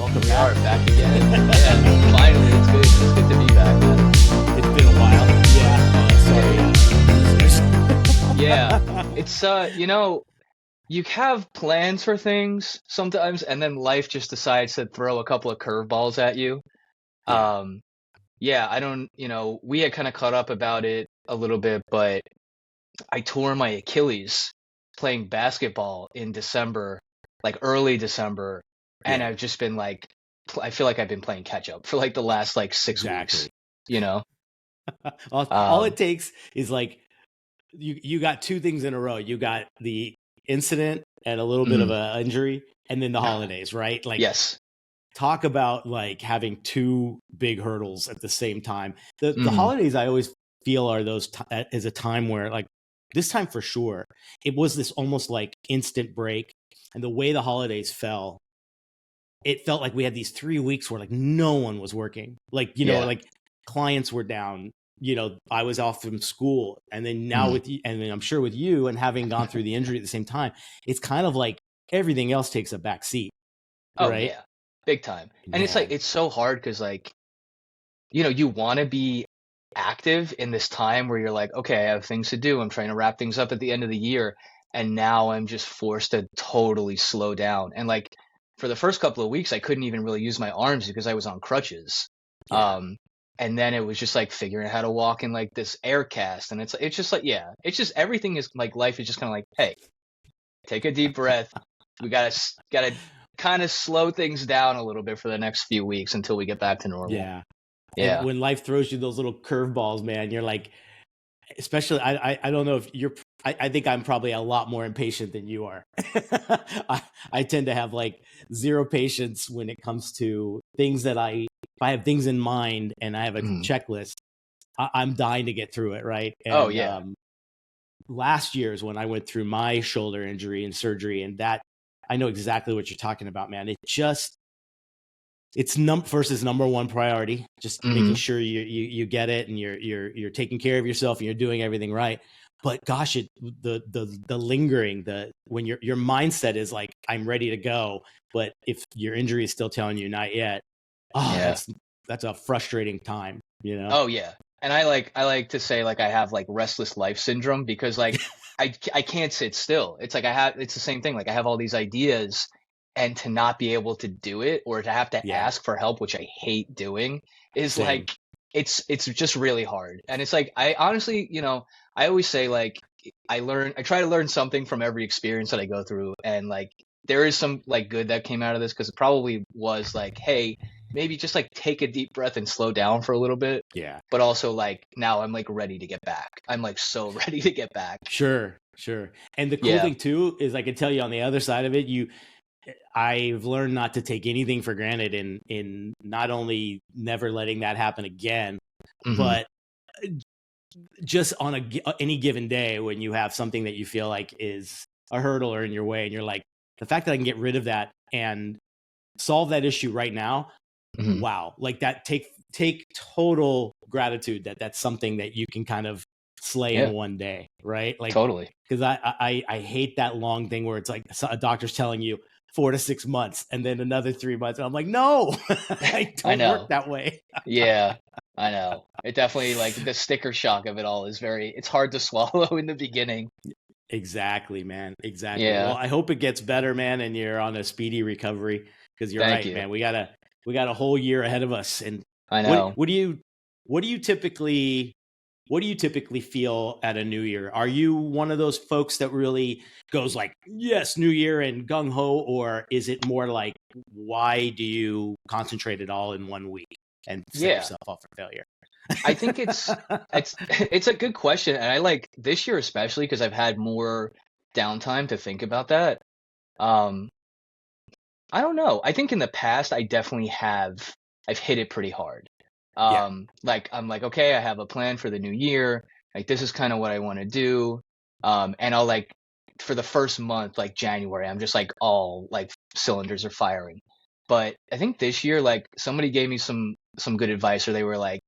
Welcome We back. are back again. Yeah, finally, it's good. It's good to be back, man. It's been a while. Yeah. Sorry. Yeah, it's you have plans for things sometimes, and then life just decides to throw a couple of curveballs at you. Yeah. Um, yeah, I don't, we had kind of caught up about it a little bit, but I tore my Achilles playing basketball in December, like early December, and Yeah. I've just been like, I feel like I've been playing catch up for like the last like 6 weeks, Exactly. you know? All Um, it takes is like you got two things in a row. You got the incident and a little bit of mhm, a injury, and then the holidays, right? Like yes. talk about like having two big hurdles at the same time. The Mhm. holidays I always feel are is a time where like this time for sure it was this almost like instant break, and the way the holidays fell, it felt like we had these 3 weeks where like no one was working, like Yeah. like clients were down. I was off from school, and then now Mhm. with you, and then I'm sure with you and having gone through the injury at the same time, it's kind of like everything else takes a back seat, Oh right? yeah. Big time. And it's like Man. it's so hard because like, you want to be active in this time where you're like, okay, I have things to do. I'm trying to wrap things up at the end of the year. And now I'm just forced to totally slow down. And like for the first couple of weeks, I couldn't even really use my arms because I was on crutches. Yeah. Um, and then it was just like figuring out how to walk in like this air cast. And it's just like, yeah, it's just everything is like life is just kind of like, hey, take a deep breath. We gotta kind of slow things down a little bit for the next few weeks until we get back to normal. Yeah. And Yeah. when life throws you those little curveballs, man, you're like, especially, I don't know if I think I'm probably a lot more impatient than you are. I tend to have like zero patience when it comes to things if I have things in mind and I have a Mhm. checklist, I'm dying to get through it. Right. Oh And, yeah. last year's when I went through my shoulder injury and surgery, and that I know exactly what you're talking about, man. It's first is number one priority, just making Hmm. sure you get it, and you're taking care of yourself and you're doing everything right. But gosh, the lingering, the when your mindset is like, I'm ready to go, but if your injury is still telling you not yet, oh, Yeah. that's a frustrating time, you know? Oh yeah. And I like to say like I have like restless life syndrome because like I can't sit still. It's like it's the same thing. Like I have all these ideas and to not be able to do it or to have to Yeah, ask for help, which I hate doing, is same. like it's just really hard. And it's like I honestly, I always say like I try to learn something from every experience that I go through and like there is some like good that came out of this because it probably was like, hey, maybe just like take a deep breath and slow down for a little bit. Yeah, But also like now I'm like ready to get back. I'm like so ready to get back. sure, sure. And the cool Yeah. thing too is I can tell you on the other side of it, I've learned not to take anything for granted in not only never letting that happen again, Hmm. but just on any given day when you have something that you feel like is a hurdle or in your way, and you're like, the fact that I can get rid of that and solve that issue right now, Hmm. wow, like that take total gratitude that that's something that you can kind of slay in Yeah, one day, right? Like, totally. because I hate that long thing where it's like a doctor's telling you 4 to 6 months and then another 3 months, and I'm like, no, I I don't work know. that way. Yeah, I know. It definitely like the sticker shock of it all is it's hard to swallow in the beginning. Exactly, man. Exactly. Well, Yeah, I hope it gets better, man, and you're on a speedy recovery, because you're thank right, you. man. We got a whole year ahead of us. And I what know. what do you what do you typically what do you typically feel at a new year? Are you one of those folks that really goes like, yes, new year and gung ho, or is it more like, why do you concentrate it all in one week and set Yeah. yourself up for failure? I think it's it's a good question and I like this year especially because I've had more downtime to think about that. Um I don't know. I think in the past I definitely have I've hit it pretty hard. Yeah. Like I'm like, okay, I have a plan for the new year. Like this is kind of what I want to do. And I'll like for the first month, like January, I'm just like all like cylinders are firing. But I think this year, like somebody gave me some good advice, or they were like,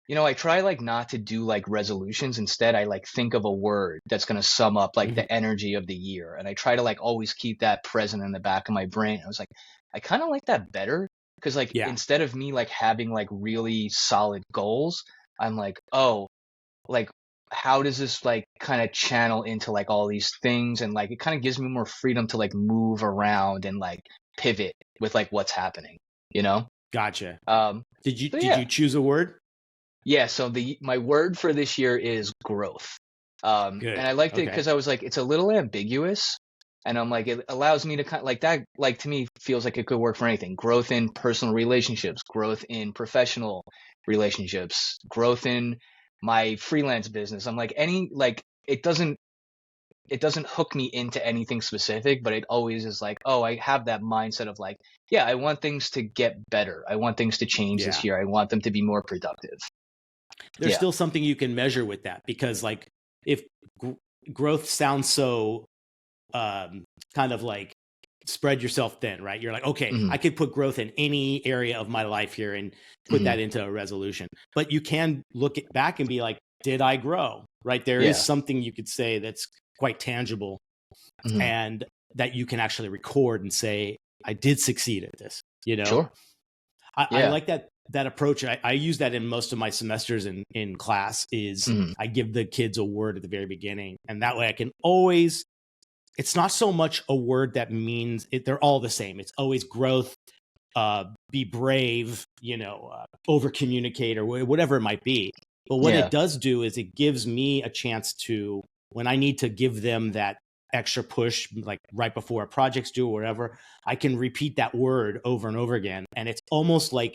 I try like not to do like resolutions. Instead, I like think of a word that's gonna sum up like Mhm. the energy of the year, and I try to like always keep that present in the back of my brain. I was like, I kind of like that better Because like Yeah. instead of me like having like really solid goals, I'm like, oh, like how does this like kind of channel into like all these things, and like it kind of gives me more freedom to like move around and like pivot with like what's happening, you know? Gotcha. Um, so Did yeah, you choose a word? yeah. So my word for this year is growth. And Good. I liked it Okay. because I was like, it's a little ambiguous, and I'm like, it allows me to kind of like that. Like to me, feels like it could work for anything. Growth in personal relationships, growth in professional relationships, growth in my freelance business. I'm like any like it doesn't hook me into anything specific, but it always is like, oh, I have that mindset of like, yeah, I want things to get better. I want things to change this Yeah. year. I want them to be more productive. There's Yeah. still something you can measure with that, because like if gr- growth sounds so um, kind of like spread yourself thin, right? You're like, okay, Hmm. I could put growth in any area of my life here and put Hmm. that into a resolution. But you can look it back and be like, did I grow? Right? There is Yeah. something you could say that's quite tangible Hmm. and that you can actually record and say, I did succeed at this. You know, Sure. I Yeah. like that approach. I use that in most of my semesters in class. Is Hmm. I give the kids a word at the very beginning, and that way I can always. It's not so much a word that means it. They're all the same. It's always growth, be brave, over communicate or whatever it might be. But what Yeah. it does do is it gives me a chance to, when I need to give them that extra push, like right before a project's due or whatever, I can repeat that word over and over again. And it's almost like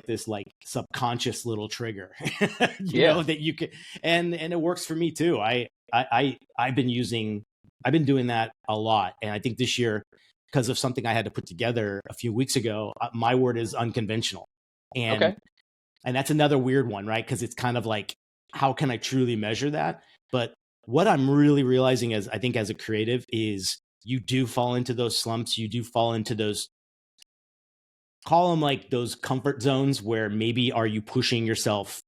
this like subconscious little trigger, Yeah. that you can, and it works for me too. I've been doing that a lot. And I think this year, because of something I had to put together a few weeks ago, my word is unconventional. And Okay. that's another weird one, right? Because it's kind of like, how can I truly measure that? But what I'm really realizing, as I think as a creative, is you do fall into those slumps. You do fall into those, call them like those comfort zones, where maybe are you pushing yourself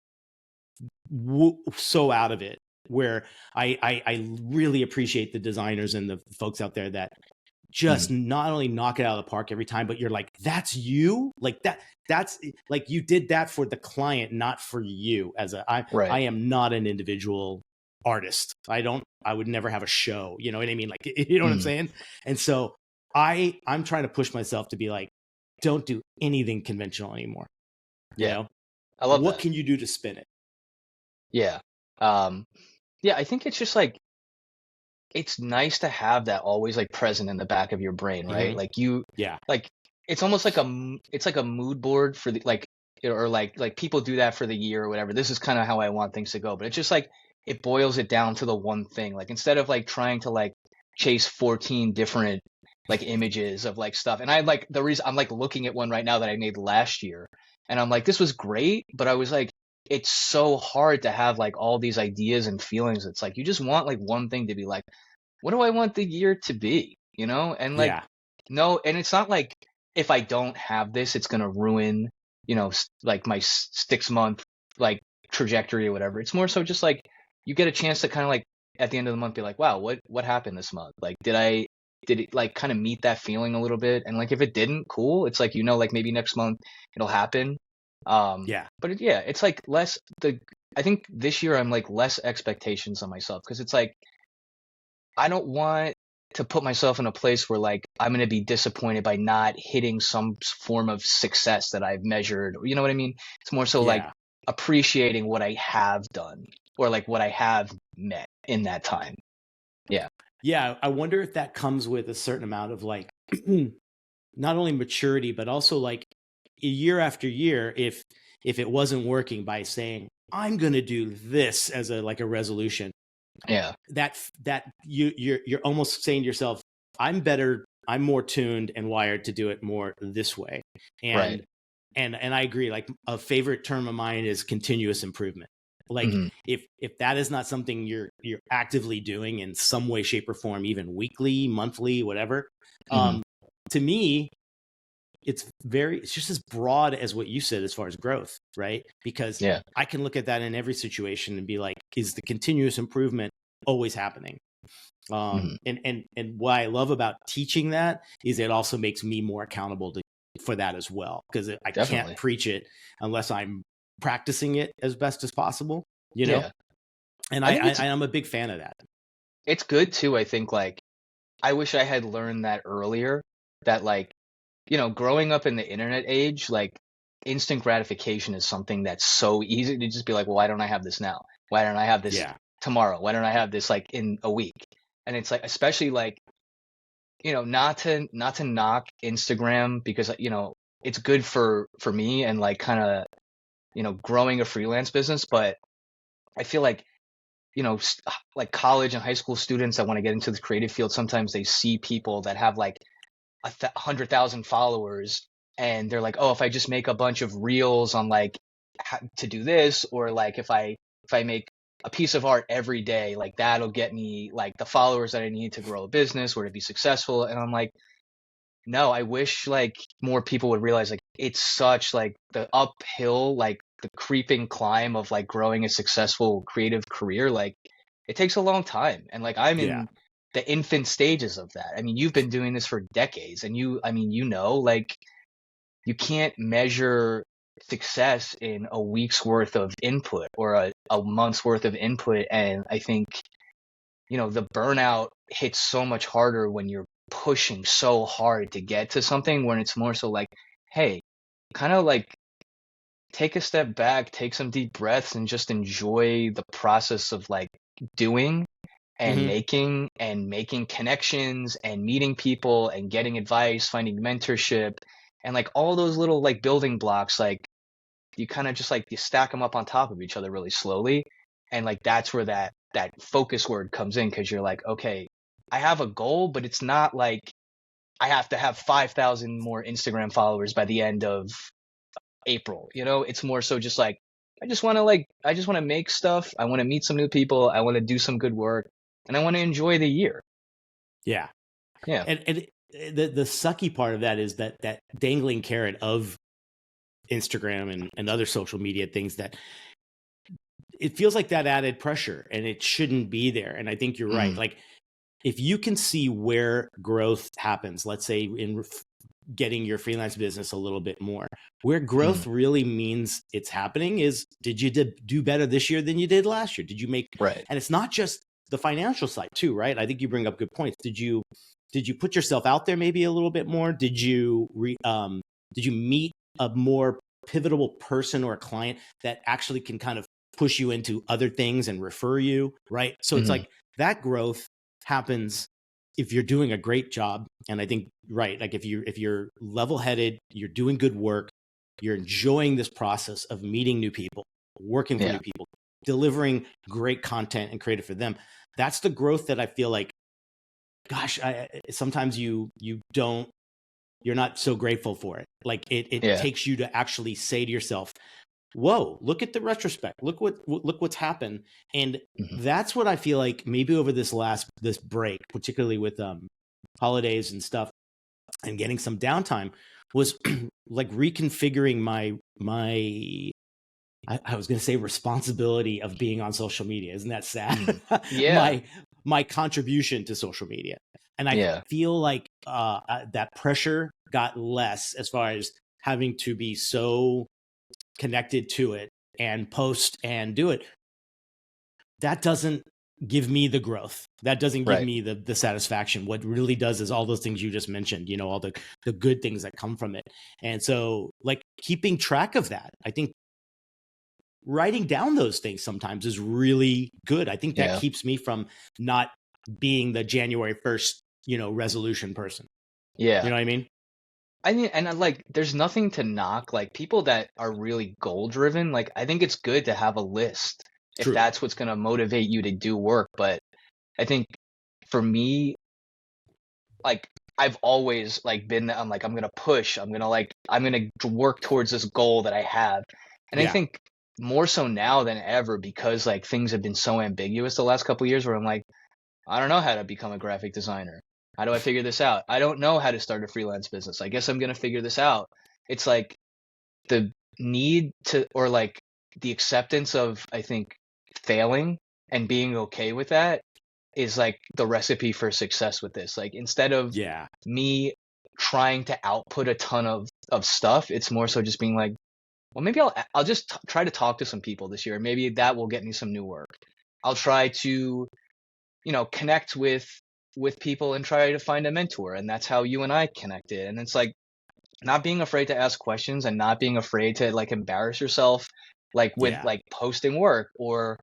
so out of it, where I really appreciate the designers and the folks out there that Hmm. just not only knock it out of the park every time, but you're like, that's you, like that's like you did that for the client, not for you. I Right. am not an individual artist. I would never have a show, you know what I mean? Like, you know what I'm Hmm. saying? And so I'm trying to push myself to be like, don't do anything conventional anymore. You Yeah. know, I love what that. can you do to spin it? Yeah. Um, yeah, I think it's just like it's nice to have that always like present in the back of your brain, right? Hmm. Like you Yeah. like it's almost like it's like a mood board for the like or like people do that for the year or whatever. This is kind of how I want things to go, but it's just like it boils it down to the one thing. Like instead of like trying to like chase 14 different like images of like stuff. And I like the reason I'm like looking at one right now that I made last year, and I'm like, this was great, but I was like, it's so hard to have like all these ideas and feelings. It's like you just want like one thing to be like, what do I want the year to be? You know? And like, Yeah. no, and it's not like if I don't have this, it's gonna ruin, like my 6 month like trajectory or whatever. It's more so just like you get a chance to kind of like at the end of the month be like, wow, what happened this month? Like, did it like kind of meet that feeling a little bit? And like if it didn't, cool. It's like like maybe next month it'll happen. Yeah. But yeah, it's like less the. I think this year I'm like less expectations on myself because it's like I don't want to put myself in a place where like I'm going to be disappointed by not hitting some form of success that I've measured. You know what I mean? It's more so like Yeah. appreciating what I have done or like what I have met in that time. Yeah. Yeah. I wonder if that comes with a certain amount of like, not only maturity, but also like year after year, if it wasn't working, by saying, I'm going to do this as a like a resolution, Yeah. that you're almost saying to yourself, I'm more tuned and wired to do it more this way. Right. And I agree, like a favorite term of mine is continuous improvement. Like Hmm. if that is not something you're actively doing in some way, shape, or form, even weekly, monthly, whatever, Hmm. um to me, it's just as broad as what you said as far as growth, right? Because Yeah. I can look at that in every situation and be like, is the continuous improvement always happening? Hmm. And what I love about teaching that is it also makes me more accountable for that as well, because I can't Definitely. preach it unless I'm practicing it as best as possible, Yeah. and I think I'm a big fan of that. it's good too. I think like I wish I had learned that earlier, that like, growing up in the internet age, like instant gratification is something that's so easy to just be like, well, why don't I have this now? Why don't I have this Yeah. tomorrow? Why don't I have this like in a week? And it's like, especially like, not to knock Instagram, because it's good for me and like kind of, growing a freelance business, but I feel like, like college and high school students that want to get into the creative field, sometimes they see people that have like 100,000 followers, and they're like, oh, if I just make a bunch of reels on like how to do this, or like if I make a piece of art every day, like that'll get me like the followers that I need to grow a business or to be successful. And I'm like, no, I wish like more people would realize like it's such like the uphill, like the creeping climb of like growing a successful creative career. Like it takes a long time. And like I'm Yeah. in the infant stages of that. I mean, you've been doing this for decades, and like you can't measure success in a week's worth of input or a month's worth of input. And I think, the burnout hits so much harder when you're pushing so hard to get to something, when it's more so like, hey, kind of like take a step back, take some deep breaths, and just enjoy the process of like doing and Hmm. making connections and meeting people and getting advice, finding mentorship, and like all those little like building blocks, like you kind of just like you stack them up on top of each other really slowly. And like that's where that focus word comes in, because you're like, okay, I have a goal, but it's not like I have to have 5,000 more Instagram followers by the end of April. It's more so just like I just want to make stuff. I want to meet some new people. I want to do some good work, and I want to enjoy the year. Yeah. Yeah. And the sucky part of that is that dangling carrot of Instagram and other social media things, that it feels like that added pressure, and it shouldn't be there. And I think you're right. Mhm. Like, if you can see where growth happens, let's say in getting your freelance business a little bit more, where growth Mhm. really means it's happening is, did you do better this year than you did last year? Did you make, Right. and it's not just the financial side too, right? I think you bring up good points. Did you put yourself out there maybe a little bit more? Did you meet a more pivotal person or a client that actually can kind of push you into other things and refer you, right? So it's Mhm. like that growth happens if you're doing a great job. And I think, right, like if you're level-headed, you're doing good work, you're enjoying this process of meeting new people, working for Yeah. new people, delivering great content and creative for them. That's the growth that I feel like, gosh, sometimes you're not so grateful for it. Like it Yeah. takes you to actually say to yourself, whoa, look at the retrospect. Look what's happened. And Mhm. that's what I feel like maybe over this break, particularly with holidays and stuff, and getting some downtime, was like reconfiguring I was going to say responsibility of being on social media. Isn't that sad? Mhm. Yeah. my contribution to social media. And I Yeah. feel like that pressure got less, as far as having to be so connected to it and post and do it. That doesn't give me the growth. That doesn't give Right. me the satisfaction. What really does is all those things you just mentioned, all the good things that come from it. And so, like, keeping track of that, I think writing down those things sometimes is really good. I think that Yeah. keeps me from not being the January 1st, resolution person. You Yeah. know what I mean? I mean, and like, there's nothing to knock. Like, people that are really goal driven, like, I think it's good to have a list if True. that's what's going to motivate you to do work. But I think for me, like, I've always like been, I'm like, I'm going to push, I'm going to work towards this goal that I have. And I Yeah. think more so now than ever, because like things have been so ambiguous the last couple of years, where I'm like, I don't know how to become a graphic designer. How do I figure this out? I don't know how to start a freelance business. I guess I'm going to figure this out. It's like the need to, or like the acceptance of, I think, failing and being okay with that is like the recipe for success with this. Like, instead of Yeah. me trying to output a ton of of stuff. It's more so just being like, well, maybe I'll just try to talk to some people this year. Maybe that will get me some new work. I'll try to, connect with people and try to find a mentor. And that's how you and I connected. And it's like not being afraid to ask questions and not being afraid to like embarrass yourself, like with Yeah. like posting work or,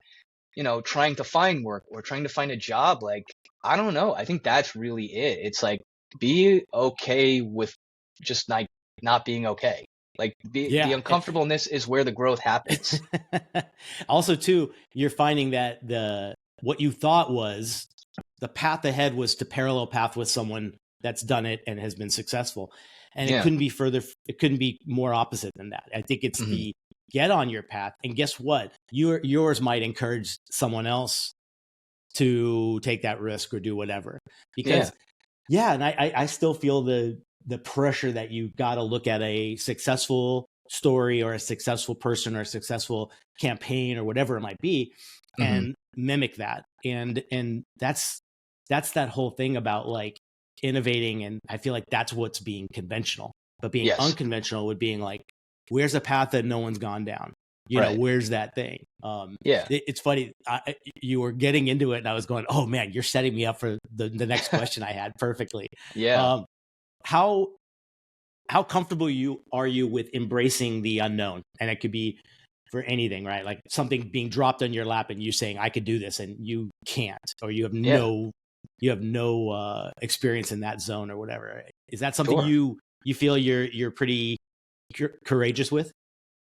trying to find work or trying to find a job. Like, I don't know. I think that's really it. It's like be okay with just like not being okay. Like the Yeah. uncomfortableness is where the growth happens. Also, too, you're finding that what you thought was the path ahead was to parallel path with someone that's done it and has been successful. And Yeah. it couldn't be more opposite than that. I think it's Mhm. the get on your path. And guess what? Yours might encourage someone else to take that risk or do whatever. Because, yeah, and I still feel the pressure that you got to look at a successful story or a successful person or a successful campaign or whatever it might be, Mhm. and mimic that. And that's that whole thing about like innovating. And I feel like that's what's being conventional, but being Yes. unconventional would being like, where's a path that no one's gone down? Right. Where's that thing? Yeah. It's funny. You were getting into it and I was going, oh man, you're setting me up for the next question I had perfectly. Yeah. How comfortable are you with embracing the unknown? And it could be for anything, right? Like something being dropped on your lap and you saying, I could do this, and you can't, or you have Yeah. no experience in that zone or whatever. Is that something Sure. you feel you're pretty courageous with?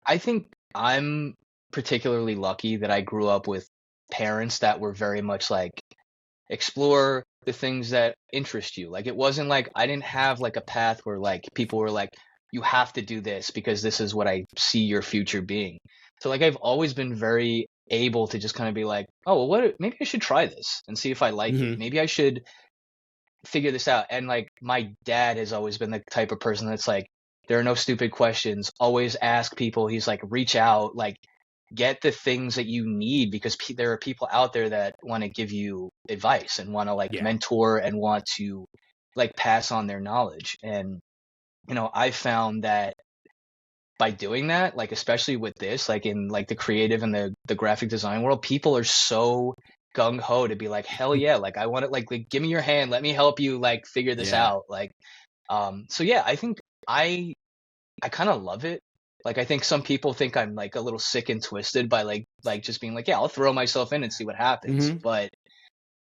I think I'm particularly lucky that I grew up with parents that were very much like explore the things that interest you. Like it wasn't like I didn't have like a path where like people were like, you have to do this because this is what I see your future being. So like I've always been very able to just kind of be like, oh well, maybe I should try this and see if I like it. Mm-hmm. Maybe I should figure this out. And like my dad has always been the type of person that's like, there are no stupid questions. Always ask people. He's like, reach out, like get the things that you need because there are people out there that want to give you advice and want to like Yeah. mentor and want to like pass on their knowledge. And I found that by doing that, like especially with this, like in like the creative and the graphic design world, people are so gung ho to be like, hell yeah, like I want it, like give me your hand, let me help you like figure this Yeah. out. Like, so yeah, I think I kind of love it. Like I think some people think I'm like a little sick and twisted by like just being like, yeah, I'll throw myself in and see what happens. Mm-hmm. But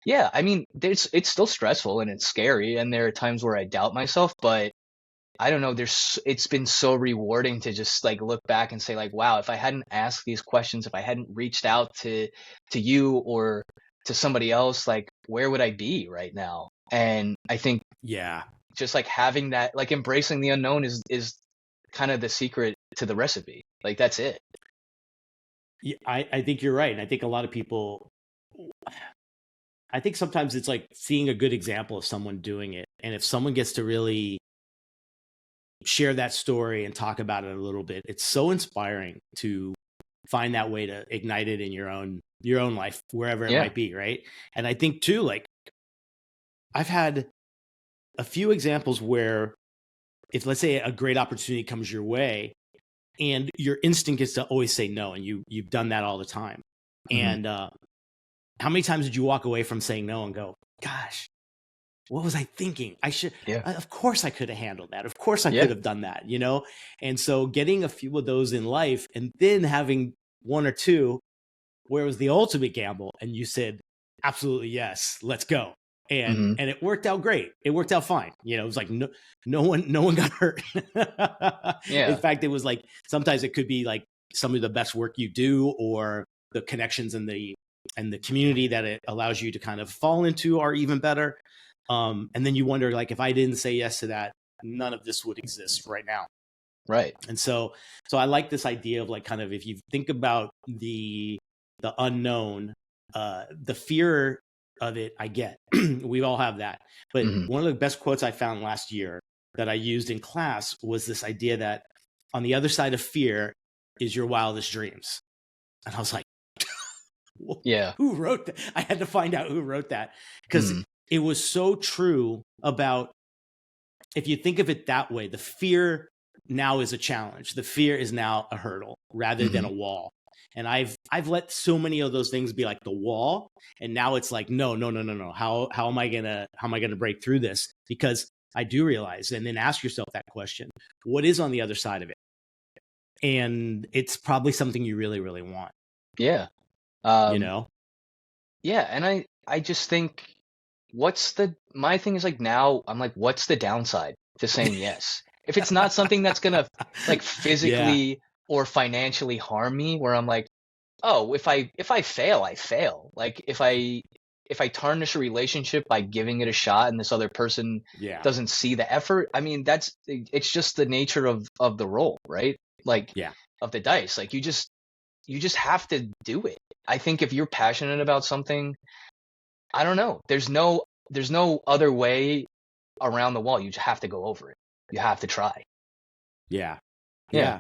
yeah, I mean, it's still stressful and it's scary, and there are times where I doubt myself, but I don't know, it's been so rewarding to just like look back and say like, wow, if I hadn't asked these questions, if I hadn't reached out to you or to somebody else, like where would I be right now? And I think Yeah. just like having that, like embracing the unknown is kind of the secret to the recipe. Like that's it. Yeah, I think you're right. And I think a lot of people, I think sometimes it's like seeing a good example of someone doing it. And if someone gets to really share that story and talk about it a little bit, it's so inspiring to find that way to ignite it in your own life, wherever it Yeah. might be. Right. And I think too, like I've had a few examples where if let's say a great opportunity comes your way and your instinct is to always say no, and you've done that all the time. Mhm. And how many times did you walk away from saying no and go, gosh, what was I thinking? Yeah. Of course I could have handled that. Of course I Yeah. could have done that, And so getting a few of those in life and then having one or two where it was the ultimate gamble and you said, absolutely yes, let's go. And Mhm. and it worked out great. It worked out fine. It was like no one got hurt. Yeah. In fact, it was like sometimes it could be like some of the best work you do or the connections and the community that it allows you to kind of fall into are even better. And then you wonder, like, if I didn't say yes to that, none of this would exist right now. Right. And so I like this idea of like kind of if you think about the unknown, the fear of it, I get. We all have that. But Mhm. one of the best quotes I found last year that I used in class was this idea that on the other side of fear is your wildest dreams. And I was like, Yeah. who wrote that? I had to find out who wrote that because Mhm. it was so true about if you think of it that way, the fear now is a challenge. The fear is now a hurdle rather than a wall. And I've let so many of those things be like the wall, and now it's like no. How am I gonna break through this? Because I do realize, and then ask yourself that question: what is on the other side of it? And it's probably something you really, really want. Yeah. You Um, know? yeah, and I just think my thing is like now I'm like, what's the downside to saying yes? If it's not something that's gonna like Yeah, physically or financially harm me, where I'm like, oh, if I fail, I fail. Like if I tarnish a relationship by giving it a shot and this other person yeah, doesn't see the effort, I mean it's just the nature of the role, right? Like yeah, of the dice. Like you just have to do it. I think if you're passionate about something, I don't know. There's no other way around the wall. You just have to go over it. You have to try. yeah, Yeah. yeah.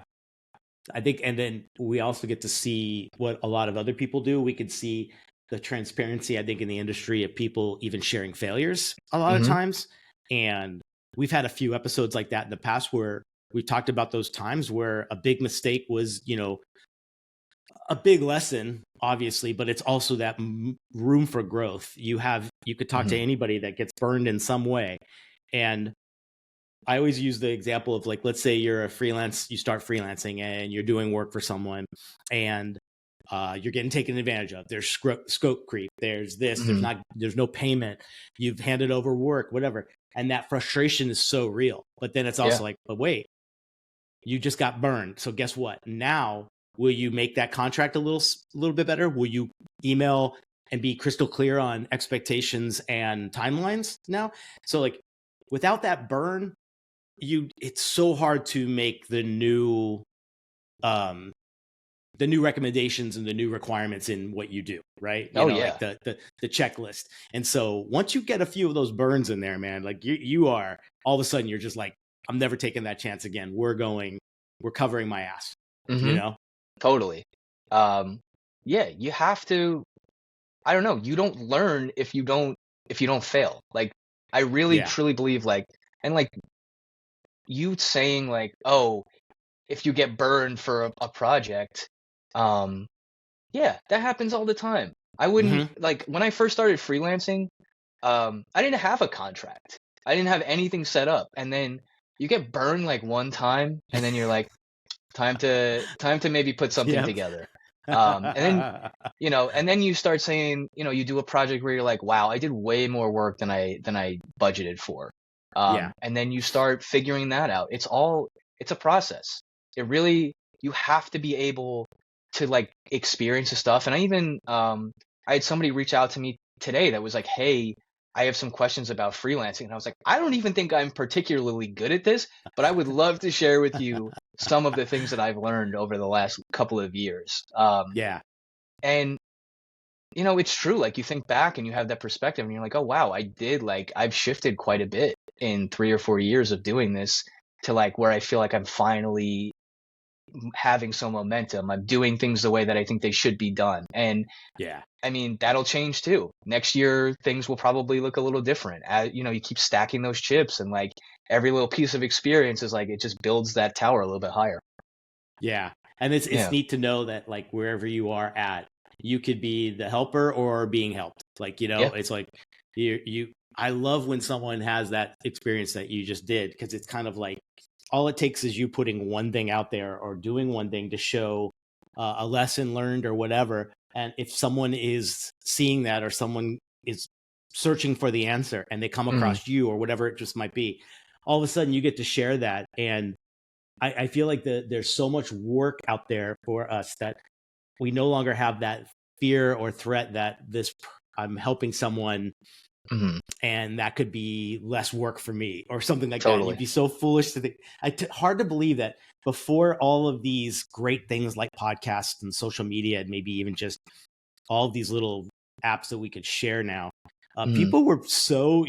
I think, and then we also get to see what a lot of other people do. We could see the transparency, I think, in the industry of people even sharing failures a lot of Mm-hmm. times. And we've had a few episodes like that in the past where we talked about those times where a big mistake was, a big lesson, obviously, but it's also that room for growth. You could talk to Mm-hmm. anybody that gets burned in some way. And I always use the example of, like, let's say you start freelancing and you're doing work for someone, and you're getting taken advantage of. There's scope creep. There's this. Mm-hmm. There's no payment. You've handed over work, whatever, and that frustration is so real. But then it's Yeah. also like, but wait, you just got burned. So guess what? Now, will you make that contract a little bit better? Will you email and be crystal clear on expectations and timelines now? So, like, without that burn, it's so hard to make um the new recommendations and the new requirements in what you do, right? Oh Like yeah. the checklist. And so once you get a few of those burns in there, man, like you are, all of a sudden you're just like, I'm never taking that chance again. We're covering my ass, you Mm-hmm. know? Totally. Um, yeah, you have to. I don't know. You don't learn if you don't fail. Like I really Yeah. truly believe like and like you saying like, oh, if you get burned for a project, um, yeah, that happens all the time. I wouldn't Hmm. like when I first started freelancing, I didn't have a contract. I didn't have anything set up. And then you get burned like one time and then you're like, time to maybe put something Yep. together. And then you start saying, you do a project where you're like, wow, I did way more work than I budgeted for. Yeah. And then you start figuring that out. It's a process. You have to be able to like experience the stuff. And I had somebody reach out to me today that was like, hey, I have some questions about freelancing. And I was like, I don't even think I'm particularly good at this, but I would love to share with you some of the things that I've learned over the last couple of years. Yeah. And it's true. Like you think back and you have that perspective and you're like, oh wow, I've shifted quite a bit in 3 or 4 years of doing this to like where I feel like I'm finally having some momentum. I'm doing things the way that I think they should be done. And Yeah. I mean, that'll change too. Next year, things will probably look a little different. You keep stacking those chips and like every little piece of experience is like, it just builds that tower a little bit higher. Yeah. And it's Yeah. neat to know that, like, wherever you are at, you could be the helper or being helped. Like, Yeah. it's like I love when someone has that experience that you just did, because it's kind of like all it takes is you putting one thing out there or doing one thing to show a lesson learned or whatever. And if someone is seeing that, or someone is searching for the answer and they come Hmm. across you or whatever it just might be, all of a sudden you get to share that. And I feel like there's so much work out there for us that we no longer have that fear or threat that I'm helping someone Hmm. and that could be less work for me or something like that. You'd Totally. be so foolish to think. Hard to believe that before all of these great things like podcasts and social media, and maybe even just all of these little apps that we could share now, Hmm. people were so,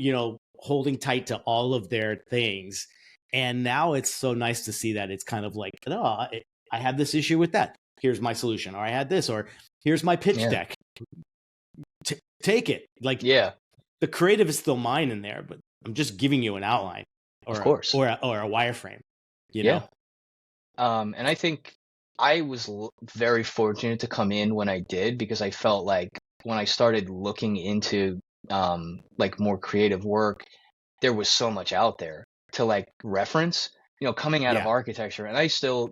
holding tight to all of their things. And now it's so nice to see that it's kind of like, no, I have this issue with that. Here's my solution. Or I had this, or here's my pitch Yeah. deck. Take it. Like, Yeah. the creative is still mine in there, but I'm just giving you an outline Of or course. or a wireframe, you Yeah. know? And I think I was very fortunate to come in when I did, because I felt like when I started looking into like more creative work, there was so much out there to like reference, coming out of Yeah. architecture. And I still,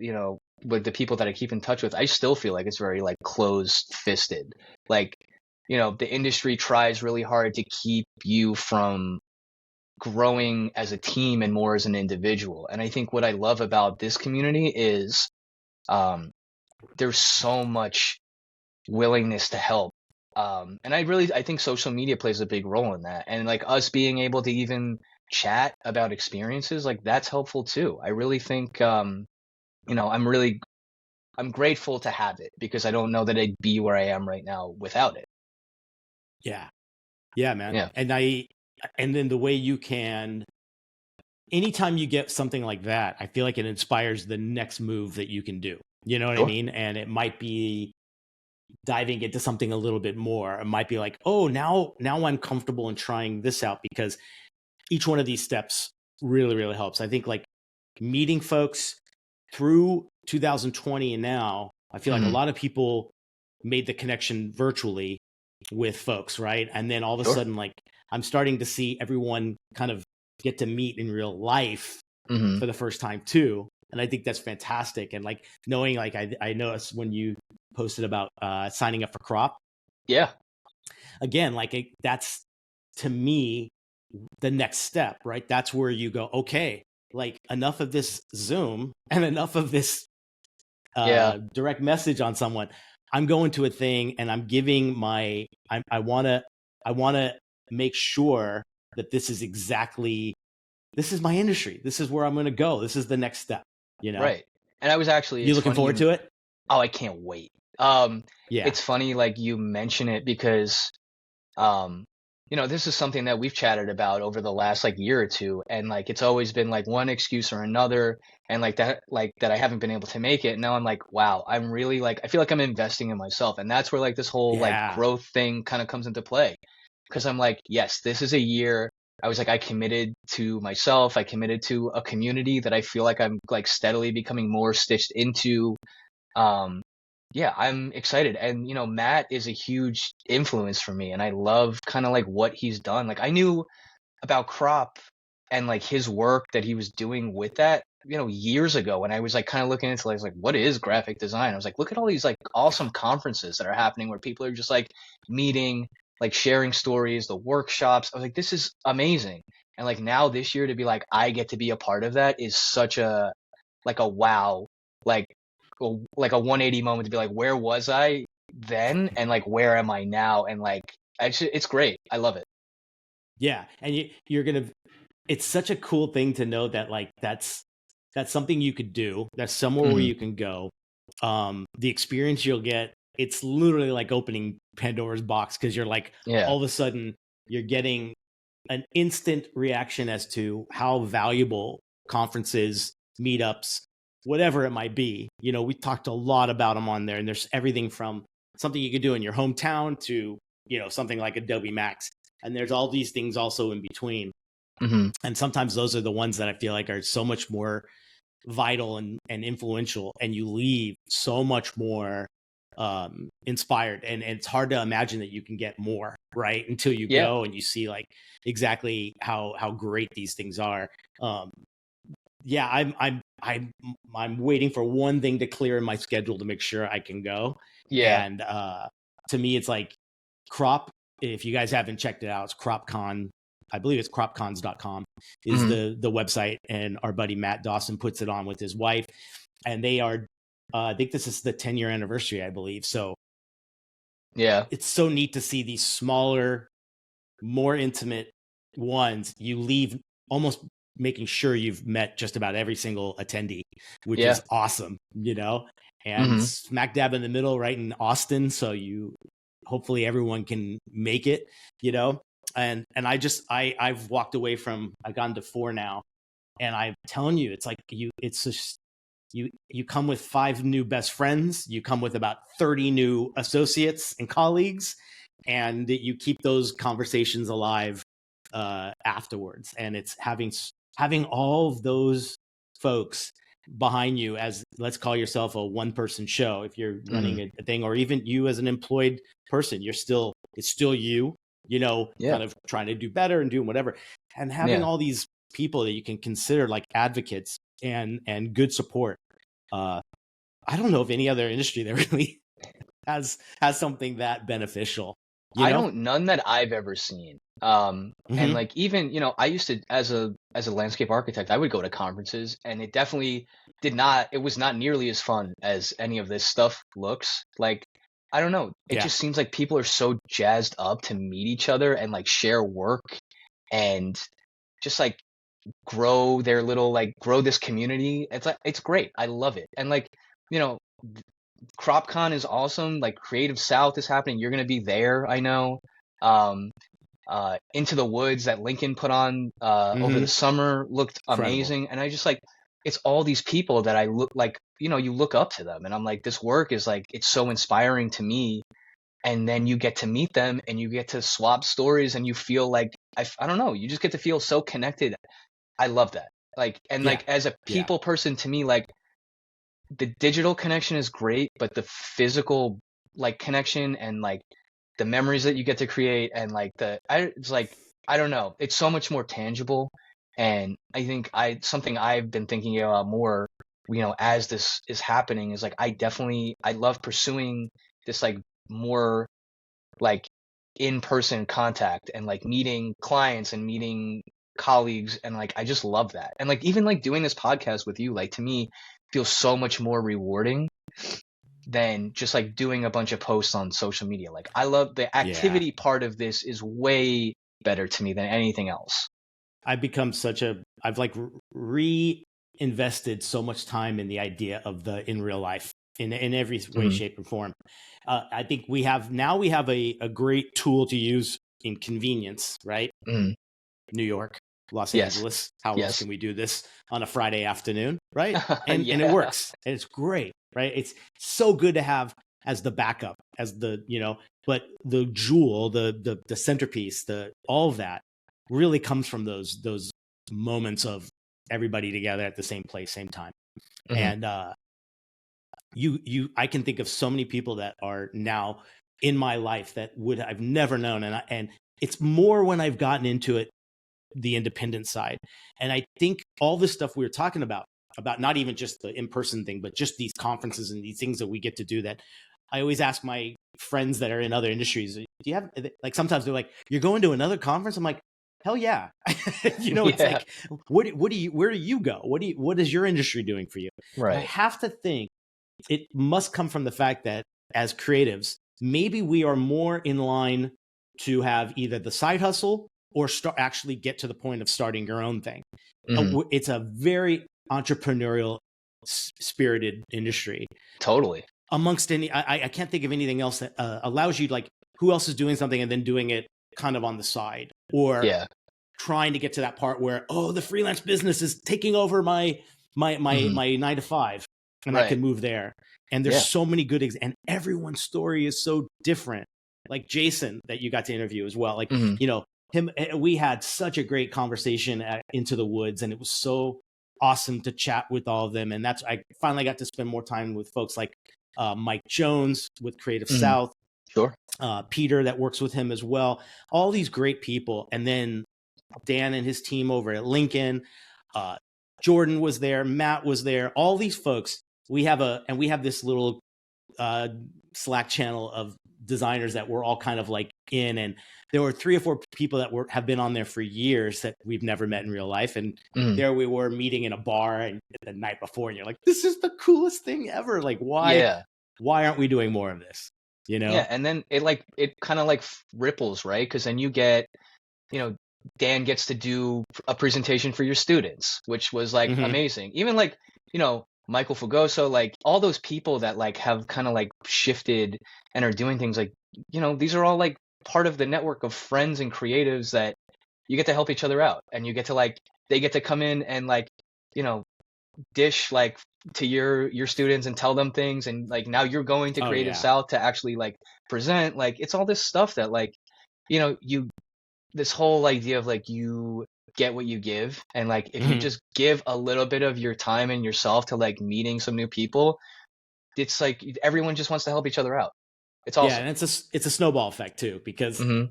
with the people that I keep in touch with, I still feel like it's very like closed fisted. Like, the industry tries really hard to keep you from growing as a team and more as an individual. And I think what I love about this community is um, there's so much willingness to help. And I think social media plays a big role in that. And like us being able to even chat about experiences, like that's helpful too. I really think, I'm grateful to have it, because I don't know that I'd be where I am right now without it. Yeah. Yeah, man. Yeah. And then the way you can, anytime you get something like that, I feel like it inspires the next move that you can do. You know what I Sure. mean? And it might be diving into something a little bit more. It might be like, oh, now I'm comfortable in trying this out, because each one of these steps really, really helps. I think like meeting folks through 2020 and now, I feel like a Hmm. lot of people made the connection virtually with folks, right? And then all of a Sure. sudden, like I'm starting to see everyone kind of get to meet in real life Hmm. for the first time too. And I think that's fantastic. And like knowing, like I noticed when you posted about signing up for Crop, Yeah. again, like that's to me the next step, right? That's where you go, okay, like enough of this Zoom and enough of this Yeah. direct message on someone. I'm going to a thing and I'm giving I want to make sure that this is exactly, this is my industry. This is where I'm going to go. This is the next step, you know? Right. And I was actually, You it's looking funny forward to it? oh, I can't wait. Um, Yeah. it's funny, like you mention it, because um, this is something that we've chatted about over the last like year or two, and like it's always been like one excuse or another, and like that I haven't been able to make it. And now I'm like, wow, I'm really like, I feel like I'm investing in myself, and that's where like this whole like Yeah. growth thing kind of comes into play, because I'm like, yes, this is a year. I was like, I committed to myself. I committed to a community that I feel like I'm like steadily becoming more stitched into. um yeah, I'm excited. And Matt is a huge influence for me, and I love kind of like what he's done. Like I knew about Crop and like his work that he was doing with that, years ago, when I was like kind of looking into like what is graphic design. I was like, look at all these like awesome conferences that are happening where people are just like meeting, like sharing stories, the workshops. I was like, this is amazing. And like now this year to be like I get to be a part of that is such a like a wow, like like a 180 moment to be like, where was I then, and like where am I now? And like actually, it's great. I love it. Yeah. And you're going to, it's such a cool thing to know that like that's something you could do. That's somewhere where Hmm. you can go. The experience you'll get, it's literally like opening Pandora's box, because you're like Yeah. all of a sudden you're getting an instant reaction as to how valuable conferences, meetups, whatever it might be. You know, we talked a lot about them on there, and there's everything from something you could do in your hometown to, something like Adobe Max. And there's all these things also in between. Hmm. And sometimes those are the ones that I feel like are so much more vital and influential, and you leave so much more inspired, and it's hard to imagine that you can get more, right, until you Yeah. go and you see like exactly how great these things are. um yeah, I'm waiting for one thing to clear in my schedule to make sure I can go. Yeah. And to me it's like Crop, if you guys haven't checked it out, it's CropCon. I believe it's cropcons.com is Hmm. the website, and our buddy Matt Dawson puts it on with his wife, and they are I think this is the 10-year anniversary, I believe. So Yeah. it's so neat to see these smaller, more intimate ones. You leave almost making sure you've met just about every single attendee, which Yeah. is awesome, and Hmm. smack dab in the middle, right in Austin. So hopefully everyone can make it, you know? And I've walked away from, I've gone to 4 now, and I'm telling you, it's like it's just, you come with 5 new best friends, you come with about 30 new associates and colleagues, and you keep those conversations alive afterwards. And it's having all of those folks behind you as, let's call yourself a one person show. If you're running Mhm. a thing, or even you as an employed person, it's still you, Yeah. kind of trying to do better and doing whatever. And having Yeah. all these people that you can consider like advocates and good support. Uh, I don't know of any other industry that really has something that beneficial, you I know? don't none that I've ever seen. And Hmm. like even, I used to as a landscape architect, I would go to conferences and it definitely it was not nearly as fun as any of this stuff looks. Like, I don't know. It Yeah. just seems like people are so jazzed up to meet each other and like share work and just like grow this community. It's like it's great. I love it. And like, you know, CropCon is awesome. Like Creative South is happening. You're gonna be there, I know. Um, Into the Woods that Lincoln put on over the Hmm. summer looked Incredible. amazing, and I just like it's all these people that I look like. You look up to them, and I'm like, this work is like it's so inspiring to me. And then you get to meet them, and you get to swap stories, and you feel like I don't know, you just get to feel so connected. I love that. Like and Yeah. like as a Yeah. people person, to me, like the digital connection is great, but the physical like connection and like the memories that you get to create and like it's like I don't know, it's so much more tangible. And I think something I've been thinking about more, as this is happening is like I love pursuing this like more like in-person contact and like meeting clients and meeting colleagues, and like I just love that. And like even like doing this podcast with you, like to me feels so much more rewarding than just like doing a bunch of posts on social media. Like I love the Yeah. activity part of this is way better to me than anything else. I've like reinvested so much time in the idea of the in real life in every way, Mm-hmm. shape, and form. I think we have a great tool to use in convenience, right? Mm-hmm. New York, Los Yes. Angeles. How else Yes. can we do this on a Friday afternoon, right? And it Yeah. works, and it's great, right? It's so good to have as the backup, as but the jewel, the centerpiece, the all of that really comes from those moments of everybody together at the same place, same time. Mm-hmm. And I can think of so many people that are now in my life that I've never known, and it's more when I've gotten into it, the independent side. And I think all this stuff we were talking about not even just the in-person thing, but just these conferences and these things that we get to do, that I always ask my friends that are in other industries, do you have, like, sometimes they're like, you're going to another conference? I'm like, hell yeah. It's Yeah. like, where do you go? What is your industry doing for you? And I Right. have to think it must come from the fact that as creatives, maybe we are more in line to have either the side hustle or actually get to the point of starting your own thing. Mm-hmm. It's a very entrepreneurial spirited industry. Totally. Amongst I can't think of anything else that allows you, like, who else is doing something and then doing it kind of on the side, or Yeah. trying to get to that part where, oh, the freelance business is taking over my Mm-hmm. 9 to 5, and I Right. can move there. And there's Yeah. so many good and everyone's story is so different. Like Jason that you got to interview as well. Like, Mm-hmm. him, we had such a great conversation at Into the Woods, and it was so awesome to chat with all of them. And I finally got to spend more time with folks like Mike Jones with Creative Mm-hmm. South, Sure. Peter that works with him as well. All these great people. And then Dan and his team over at Lincoln, Jordan was there, Matt was there, all these folks. We have this little Slack channel of designers that we're all kind of like in, and there were 3 or 4 people that have been on there for years that we've never met in real life, and Mm-hmm. there we were meeting in a bar and the night before, and you're like, this is the coolest thing ever. Like, Yeah. why aren't we doing more of this? Yeah, and then it kind of like ripples, right? Because then you get, you know, Dan gets to do a presentation for your students, which was like Mm-hmm. amazing. Even like, Michael Fugoso, like all those people that like have kind of like shifted and are doing things like, these are all like part of the network of friends and creatives that you get to help each other out, and you get to like they get to come in and like, you know, dish like to your students and tell them things, and like now you're going to Oh Creative yeah. South to actually like present. Like it's all this stuff that like, you this whole idea of like you get what you give. And like if you Mhm. just give a little bit of your time and yourself to like meeting some new people, it's like everyone just wants to help each other out. It's Yeah, awesome. and it's a snowball effect too, because Hmm.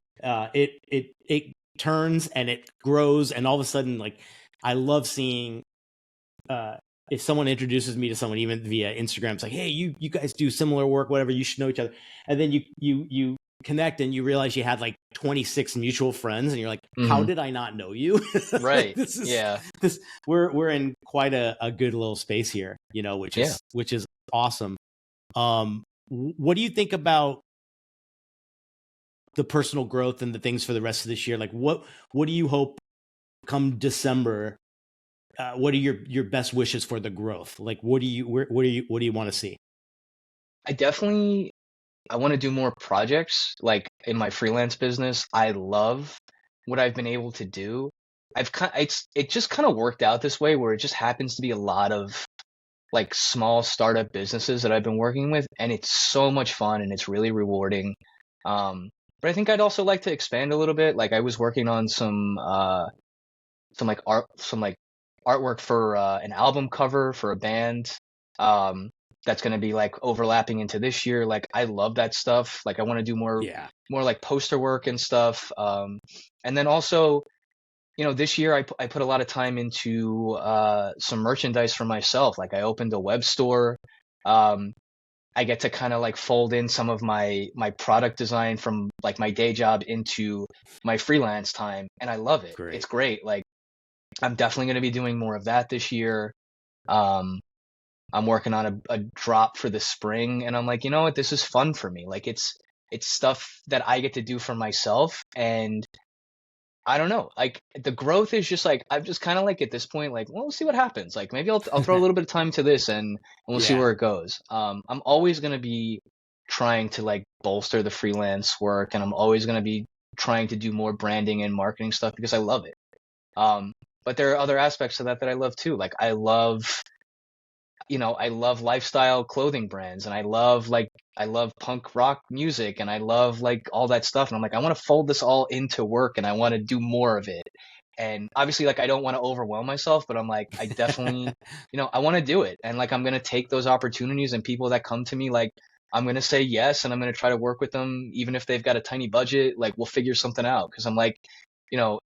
it turns and it grows, and all of a sudden, like, I love seeing uh if someone introduces me to someone even via Instagram. It's like, hey, you guys do similar work, whatever, you should know each other. And then you connect and you realize you had like 26 mutual friends, and you're like, how Hmm. did I not know you? Like, Right. this is Yeah. this we're in quite a good little space here, which Yeah. is awesome. What do you think about the personal growth and the things for the rest of this year? Like, what do you hope come December? What are your best wishes for the growth? Like, what do you want to see? I definitely I want to do more projects like in my freelance business. I love what I've been able to do. It just kind of worked out this way where it just happens to be a lot of like small startup businesses that I've been working with, and it's so much fun and it's really rewarding. But I think I'd also like to expand a little bit. Like I was working on some like artwork for an album cover for a band. Um, that's going to be like overlapping into this year. Like I love that stuff. Like I want to do Yeah, more like poster work and stuff. And then also, this year I put a lot of time into some merchandise for myself. Like I opened a web store. Um, I get to kind of like fold in some of my product design from like my day job into my freelance time, and I love it. It's great. great. Like I'm definitely going to be doing more of that this year. Um, I'm working on a drop for the spring, and I'm like, you know what, this is fun for me. Like it's stuff that I get to do for myself, and I don't know. Like the growth is just like I'm just kind of like at this point, like, well, we'll see what happens. Like maybe I'll throw a little bit of time to this, and we'll see Yeah, where it goes. I'm always gonna be trying to like bolster the freelance work, and I'm always gonna be trying to do more branding and marketing stuff because I love it. Um, but there are other aspects of that that I love too. Like I love lifestyle clothing brands, and I love punk rock music, and I love like all that stuff. And I'm like, I want to fold this all into work, and I want to do more of it. And obviously, like I don't want to overwhelm myself, but I'm like, I definitely, I want to do it, and like I'm gonna take those opportunities and people that come to me, like I'm gonna say yes, and I'm gonna try to work with them, even if they've got a tiny budget. Like we'll figure something out, because I'm like,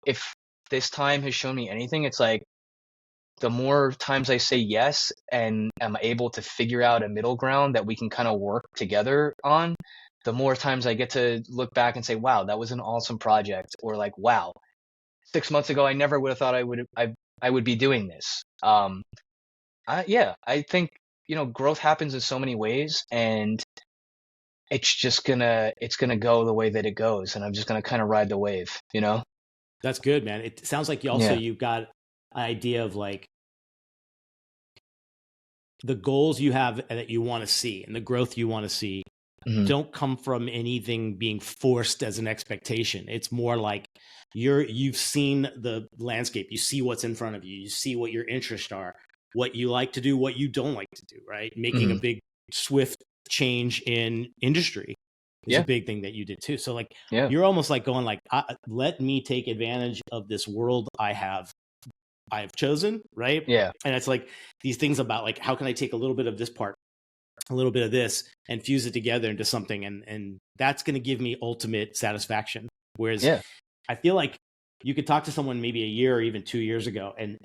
if this time has shown me anything, it's like the more times I say yes and am able to figure out a middle ground that we can kind of work together on, the more times I get to look back and say, wow, that was an awesome project. Or like, wow, 6 months ago, I never would have thought I would be doing this. Yeah, I think, growth happens in so many ways, and it's gonna go the way that it goes. And I'm just gonna kind of ride the wave, you know? that's good, man. It sounds like Yeah. you've got an idea of like the goals you have that you want to see and the growth you want to see Hmm. don't come from anything being forced as an expectation. It's more like you've seen the landscape, you see what's in front of you, you see what your interests are, what you like to do, what you don't like to do, right? Making a Hmm. big swift change in industry is a Yeah. big thing that you did too. So like Yeah. you're almost like going like, let me take advantage of this world I've chosen, right? Yeah. And it's like these things about like, how can I take a little bit of this part, a little bit of this, and fuse it together into something, and that's going to give me ultimate satisfaction. Whereas Yeah. I feel like you could talk to someone maybe a year or even 2 years ago, and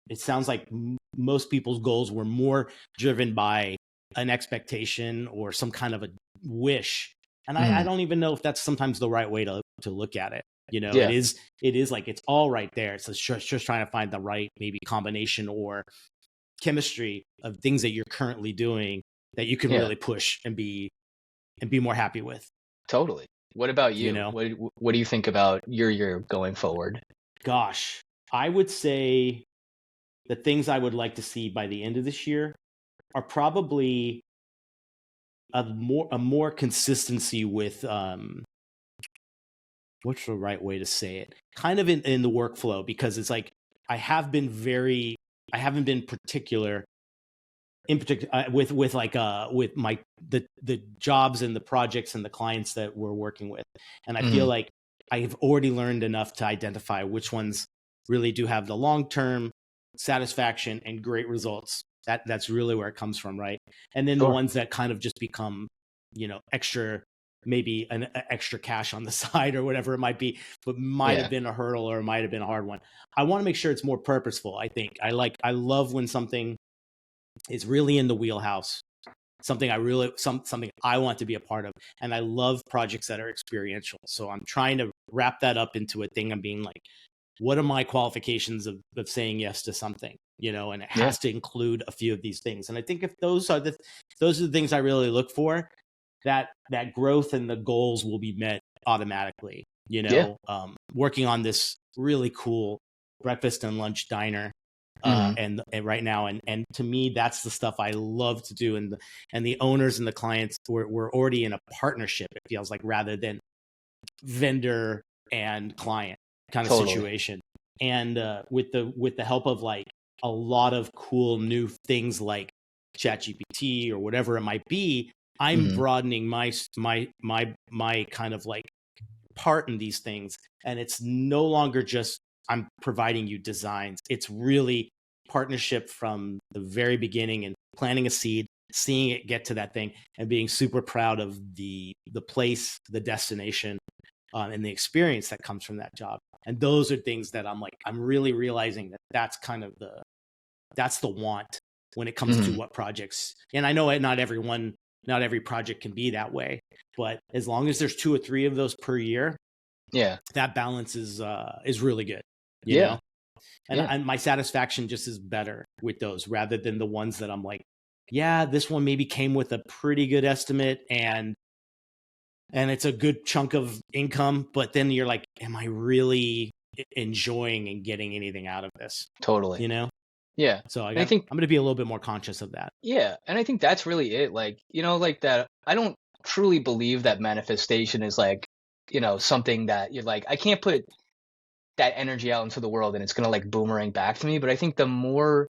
it sounds like most people's goals were more driven by an expectation or some kind of a wish. And I Hmm. don't even know if that's sometimes the right way to look at it. Yeah. It is like it's all right there. It's just trying to find the right maybe combination or chemistry of things that you're currently doing that you can Yeah. really push and be more happy with, Totally. What about you you? know? What do you think about your year going forward? Gosh, I would say the things I would like to see by the end of this year are probably a more consistency with what's the right way to say it? Kind of in the workflow, because it's like I have been very I haven't been particular in particular with like with my the jobs and the projects and the clients that we're working with, and I feel Hmm. like I've already learned enough to identify which ones really do have the long-term satisfaction and great results. That's really where it comes from, right? And then the Sure. ones that kind of just become, extra, maybe an extra cash on the side or whatever it might be, but might have Yeah. been a hurdle or might have been a hard one. I want to make sure it's more purposeful. I think I love when something is really in the wheelhouse, something something I want to be a part of, and I love projects that are experiential. So I'm trying to wrap that up into a thing. I'm being like, what are my qualifications of saying yes to something, and it Yeah. has to include a few of these things. And I think if those are the things I really look for, that growth and the goals will be met automatically. Yeah. Working on this really cool breakfast and lunch diner, Mhm. and right now, and to me, that's the stuff I love to do. And the owners and the clients, we're already in a partnership, it feels like, rather than vendor and client kind of Totally. situation. And with the help of like a lot of cool new things like ChatGPT or whatever it might be, I'm Mhm. broadening my kind of like part in these things. And it's no longer just I'm providing you designs. It's really partnership from the very beginning and planting a seed, seeing it get to that thing, and being super proud of the place, the destination, and the experience that comes from that job. And those are things that I'm really realizing that that's kind of that's the want when it comes to Mhm. what projects. And I know not every project can be that way, but as long as there's 2 or 3 of those per year, Yeah. that balance is really good, Yeah. and, Yeah. my satisfaction just is better with those rather than the ones that I'm like, yeah, this one maybe came with a pretty good estimate and it's a good chunk of income, but then you're like, am I really enjoying and getting anything out of this? Totally. Yeah. So And I think I'm going to be a little bit more conscious of that. yeah, and I think that's really it. Like, like that I don't truly believe that manifestation is like, something that you're like, I can't put that energy out into the world and it's gonna like boomerang back to me. But I think the more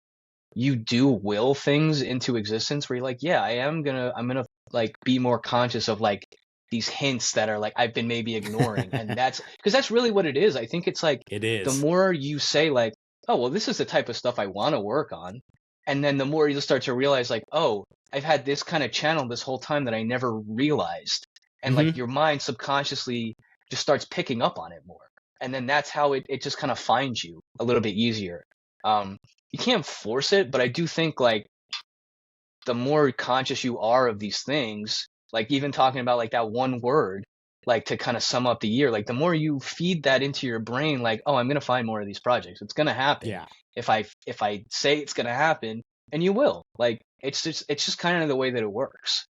you do will things into existence where you're like, yeah, I'm gonna like be more conscious of like these hints that are like I've been maybe ignoring. And that's because that's really what it is. I think it's like It the is. more you say like, oh well, this is the type of stuff I want to work on, and then the more you'll start to realize like, oh, I've had this kind of channel this whole time that I never realized. And like Mm-hmm. your mind subconsciously just starts picking up on it more. And then that's how it just kind of finds you a little bit easier. You can't force it, but I do think like the more conscious you are of these things, like even talking about like that one word, like to kind of sum up the year, like the more you feed that into your brain, like, oh, I'm gonna find more of these projects. It's gonna happen Yeah. if I say it's gonna happen, and you will. Like it's just kind of the way that it works.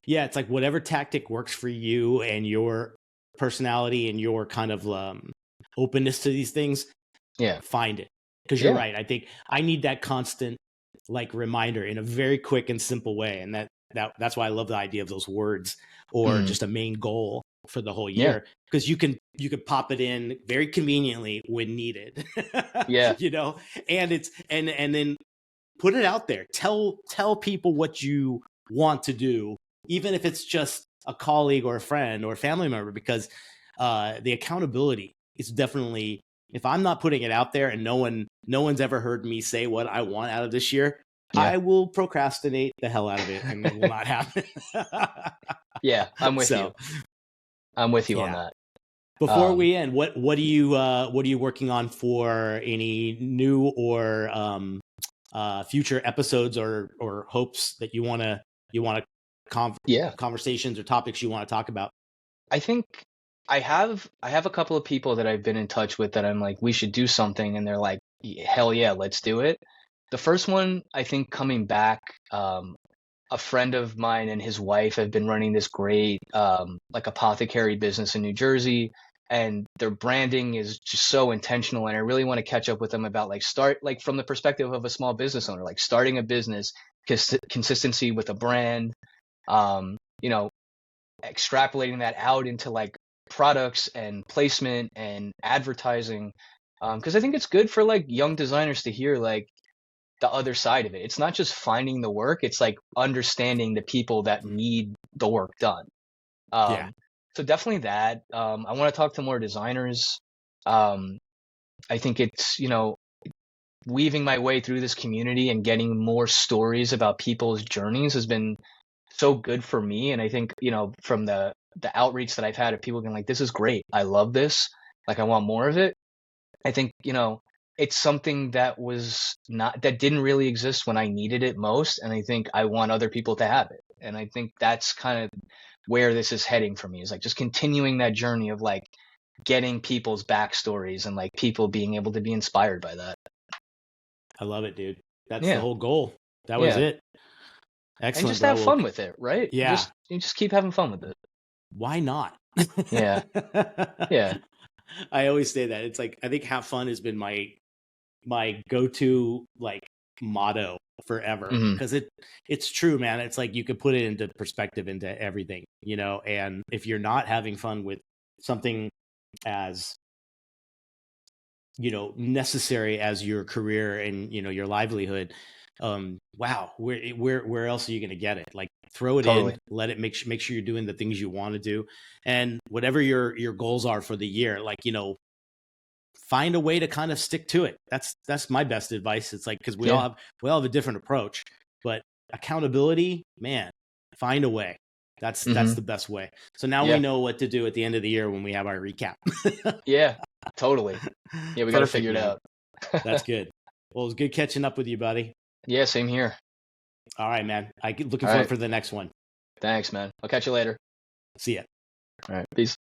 Yeah. It's like whatever tactic works for you and your personality and your kind of openness to these things, Yeah. find it. Because you're Yeah. right. I think I need that constant like reminder in a very quick and simple way. And that's why I love the idea of those words or Mm. just a main goal for the whole Yeah. year. Because you can pop it in very conveniently when needed. Yeah. And it's and then put it out there. Tell people what you want to do, even if it's just a colleague or a friend or a family member, because the accountability is definitely, if I'm not putting it out there and no one's ever heard me say what I want out of this year, Yeah. I will procrastinate the hell out of it and it will not happen. Yeah. I'm with you. So I'm with you on yeah. that. Before Um, we end, what are you working on for any new or future episodes or hopes that you want to yeah. conversations or topics you want to talk about? I think I have a couple of people that I've been in touch with that I'm like, we should do something, and they're like, hell yeah, let's do it. The first one, I think coming back, a friend of mine and his wife have been running this great like apothecary business in New Jersey, and their branding is just so intentional. And I really want to catch up with them about like start like from the perspective of a small business owner, like starting a business, consistency with a brand, um, you know, extrapolating that out into like products and placement and advertising. Because I think it's good for like young designers to hear like the other side of it. It's not just finding the work, it's like understanding the people that need the work done. Yeah. So definitely that. I want to talk to more designers. Um, I think it's, weaving my way through this community and getting more stories about people's journeys has been so good for me. And I think, from the outreach that I've had of people being like, this is great. I love this. Like, I want more of it. I think, it's something that didn't really exist when I needed it most. And I think I want other people to have it. And I think that's kind of where this is heading for me, is like just continuing that journey of like getting people's backstories and like people being able to be inspired by that. I love it, dude. That's the Yeah. whole goal. That was Yeah. it. And Excellent, just bro. have Well, fun with it, right? yeah. You just keep having fun with it. Why not? Yeah. Yeah. I always say that. It's like, I think have fun has been my go-to like motto forever, Mhm. because it's true, man. It's like you could put it into perspective into everything, and if you're not having fun with something as necessary as your career and your livelihood, wow, where else are you going to get it? Like, throw it Totally. in, let it make sure you're doing the things you want to do, and whatever your goals are for the year, like, find a way to kind of stick to it. That's my best advice. It's like, because we all have a different approach, but accountability, man, find a way. That's the best way. So now we know what to do at the end of the year when we have our recap. Yeah, totally. Yeah, we got to figure it out. That's good. Well, it was good catching up with you, buddy. Yeah, same here. All right, man. Looking forward for the next one. Thanks, man. I'll catch you later. See ya. All right. Peace.